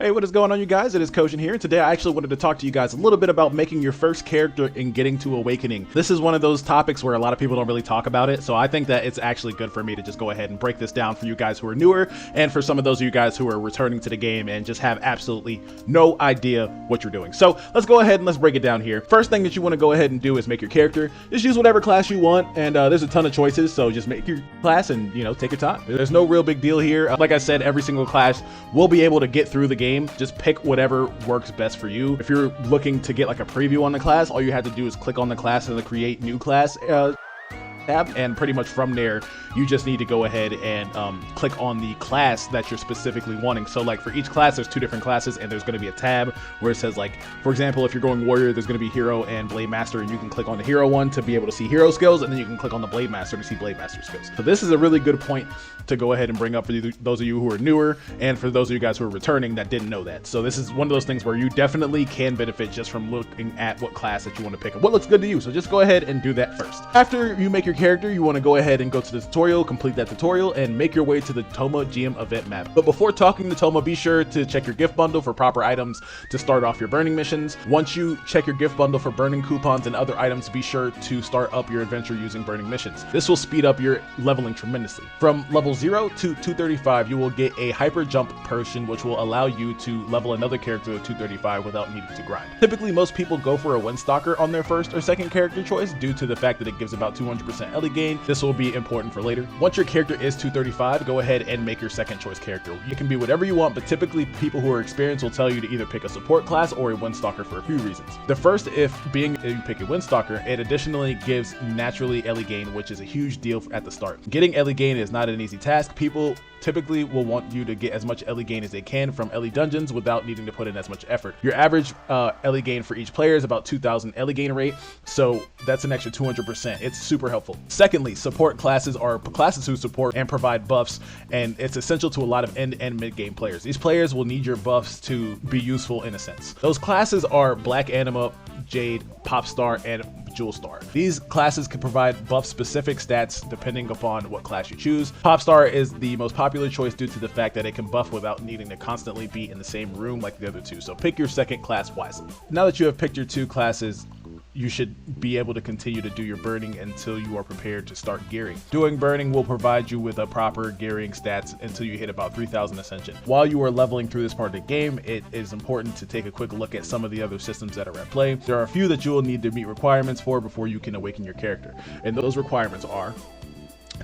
Hey, what is going on, you guys? It is Kojin here. Today I actually wanted to talk to you guys a little bit about making your first character and getting to awakening. This is one of those topics where a lot of people don't really talk about it, so I think that it's actually good for me to just go ahead and break this down for you guys who are newer, and for some of those of you guys who are returning to the game and just have absolutely no idea what you're doing. So let's go ahead and let's break it down here. First thing that you want to go ahead and do is make your character. Just use whatever class you want, and there's a ton of choices, so just make your class and, you know, take your time. There's no real big deal here. Like I said, every single class will be able to get through the game. Just pick whatever works best for you. If you're looking to get like a preview on the class, all you have to do is click on the class and the create new class tab, and pretty much from there you just need to go ahead and click on the class that you're specifically wanting. So like for each class there's two different classes, and there's going to be a tab where it says, like, for example, if you're going warrior, there's going to be hero and blade master, and you can click on the hero one to be able to see hero skills, and then you can click on the blade master to see blade master skills. So this is a really good point to go ahead and bring up for those of you who are newer, and for those of you guys who are returning that didn't know that. So this is one of those things where you definitely can benefit just from looking at what class that you want to pick and what looks good to you. So just go ahead and do that first. After you make your character, you want to go ahead and go to the tutorial, complete that tutorial, and make your way to the Toma GM event map. But before talking to Toma, be sure to check your gift bundle for proper items to start off your burning missions. Once you check your gift bundle for burning coupons and other items, be sure to start up your adventure using burning missions. This will speed up your leveling tremendously. From level 0 to 235, you will get a hyper jump potion, which will allow you to level another character to 235 without needing to grind. Typically, most people go for a Windstalker on their first or second character choice due to the fact that it gives about 200% LE gain. This will be important for later. Once your character is 235, go ahead and make your second choice character. You can be whatever you want, but typically people who are experienced will tell you to either pick a support class or a Windstalker for a few reasons. The first, if you pick a Windstalker, it additionally gives naturally LE gain, which is a huge deal at the start. Getting LE gain is not an easy task. People typically will want you to get as much LE gain as they can from LE dungeons without needing to put in as much effort. Your average LE gain for each player is about 2,000 LE gain rate, so that's an extra 200%. It's super helpful. Secondly, support classes are classes who support and provide buffs, and it's essential to a lot of end and mid game players. These players will need your buffs to be useful in a sense. Those classes are Black Anima, Jade, Popstar, and Jewel Star. These classes can provide buff specific stats depending upon what class you choose. Popstar is the most popular choice due to the fact that it can buff without needing to constantly be in the same room like the other two. So pick your second class wisely. Now that you have picked your two classes, you should be able to continue to do your burning until you are prepared to start gearing. Doing burning will provide you with a proper gearing stats until you hit about 3,000 ascension. While you are leveling through this part of the game, it is important to take a quick look at some of the other systems that are at play. There are a few that you will need to meet requirements for before you can awaken your character, and those requirements are: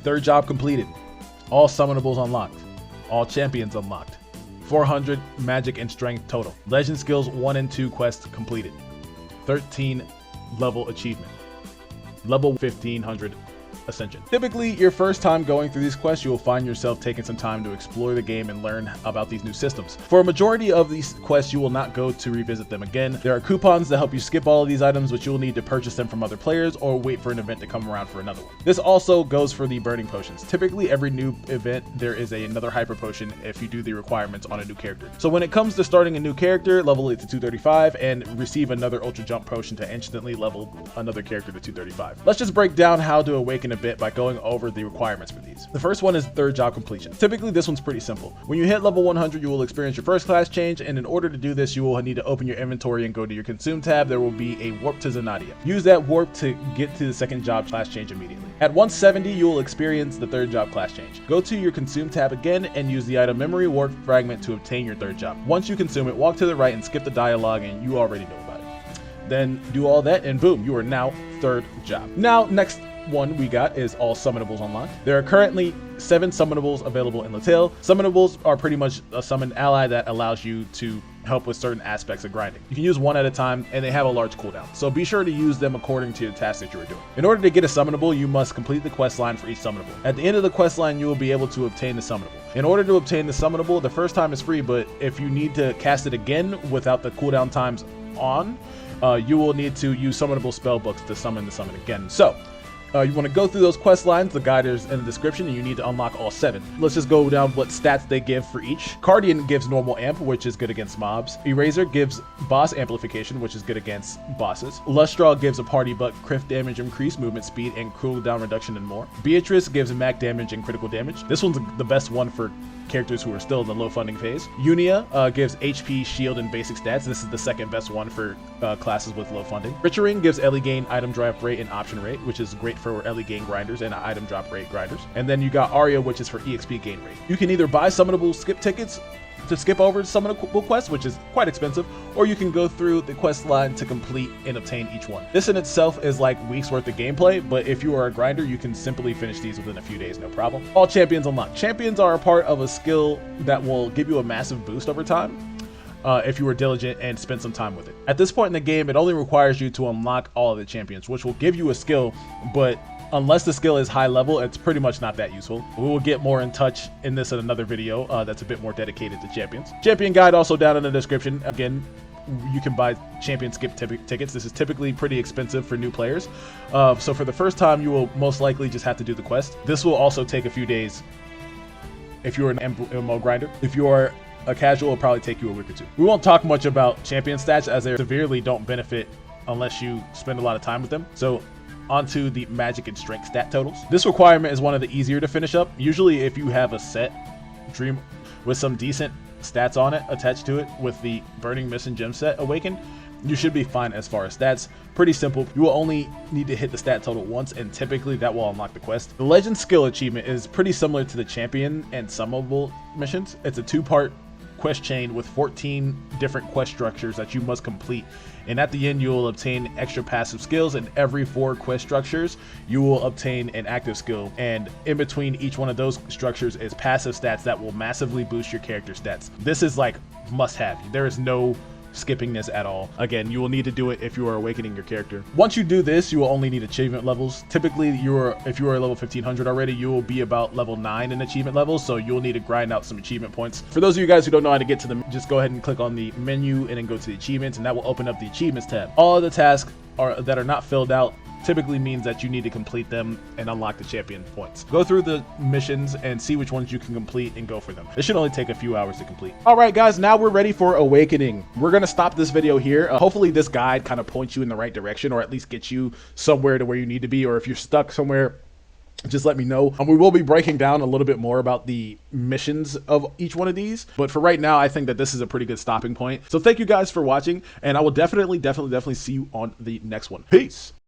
third job completed, all summonables unlocked, all champions unlocked, 400 magic and strength total, legend skills 1 and 2 quests completed, 13 level achievement, level 1500 ascension. Typically, your first time going through these quests, you will find yourself taking some time to explore the game and learn about these new systems. For a majority of these quests, you will not go to revisit them again. There are coupons that help you skip all of these items, but you will need to purchase them from other players or wait for an event to come around for another one. This also goes for the burning potions. Typically, every new event, there is another hyper potion if you do the requirements on a new character. So when it comes to starting a new character, level it to 235 and receive another ultra jump potion to instantly level another character to 235. Let's just break down how to awaken a bit by going over the requirements for these. The first one is third job completion. Typically, this one's pretty simple. When you hit level 100, you will experience your first class change, and in order to do this, you will need to open your inventory and go to your consume tab. There will be a warp to Zanadia. Use that warp to get to the second job class change immediately. At 170, you will experience the third job class change. Go to your consume tab again and use the item memory warp fragment to obtain your third job. Once you consume it, walk to the right and skip the dialogue, and you already know about it. Then do all that and boom, you are now third job. Now, next one we got is all summonables unlocked. There are currently 7 summonables available in LaTale. Summonables are pretty much a summoned ally that allows you to help with certain aspects of grinding. You can use one at a time, and they have a large cooldown, so be sure to use them according to the task that you are doing. In order to get a summonable, you must complete the quest line for each summonable. At the end of the quest line, you will be able to obtain the summonable. In order to obtain the summonable, the first time is free, but if you need to cast it again without the cooldown times on, you will need to use summonable spell books to summon the summon again. So you want to go through those quest lines. The guide is in the description, and you need to unlock all 7. Let's just go down what stats they give for each. Guardian gives normal amp, which is good against mobs. Eraser gives boss amplification, which is good against bosses. Lustraw gives a party buck, crit damage increase, movement speed, and cooldown reduction, and more. Beatrice gives max damage and critical damage. This one's the best one for characters who are still in the low funding phase. Unia gives HP, shield, and basic stats. This is the second best one for classes with low funding. Richtering gives LE gain, item drop rate, and option rate, which is great for LE gain grinders and item drop rate grinders. And then you got Aria, which is for EXP gain rate. You can either buy summonable skip tickets to skip over summonable quests, which is quite expensive, or you can go through the quest line to complete and obtain each one. This in itself is like weeks worth of gameplay, but if you are a grinder, you can simply finish these within a few days, no problem. All champions unlocked. Champions are a part of a skill that will give you a massive boost over time if you are diligent and spend some time with it. At this point in the game, it only requires you to unlock all of the champions, which will give you a skill, but unless the skill is high level, it's pretty much not that useful. We will get more in touch in this in another video that's a bit more dedicated to champions. Champion guide also down in the description. Again, you can buy champion skip tickets. This is typically pretty expensive for new players. So for the first time, you will most likely just have to do the quest. This will also take a few days if you're an MMO grinder. If you are a casual, it'll probably take you a week or two. We won't talk much about champion stats as they severely don't benefit unless you spend a lot of time with them. So onto the magic and strength stat totals. This requirement is one of the easier to finish up. Usually if you have a set dream with some decent stats on it attached to it with the Burning Mist and Gem set awakened, you should be fine as far as stats. Pretty simple. You will only need to hit the stat total once, and typically that will unlock the quest. The Legend skill achievement is pretty similar to the champion and summonable missions. It's a two-part quest chain with 14 different quest structures that you must complete, and at the end you will obtain extra passive skills, and every 4 quest structures you will obtain an active skill, and in between each one of those structures is passive stats that will massively boost your character stats. This is like must have. There is no skipping this at all. Again, you will need to do it if you are awakening your character. Once you do this, you will only need achievement levels. Typically, if you are level 1500 already, you will be about level 9 in achievement levels, so you'll need to grind out some achievement points. For those of you guys who don't know how to get to them, just go ahead and click on the menu and then go to the achievements, and that will open up the achievements tab. All of the tasks that are not filled out typically means that you need to complete them and unlock the champion points. Go through the missions and see which ones you can complete and go for them. This should only take a few hours to complete. All right, guys, now we're ready for awakening. We're gonna stop this video here. Hopefully this guide kind of points you in the right direction, or at least gets you somewhere to where you need to be, or if you're stuck somewhere, just let me know. We will be breaking down a little bit more about the missions of each one of these, but for right now, I think that this is a pretty good stopping point. So thank you guys for watching, and I will definitely see you on the next one. Peace.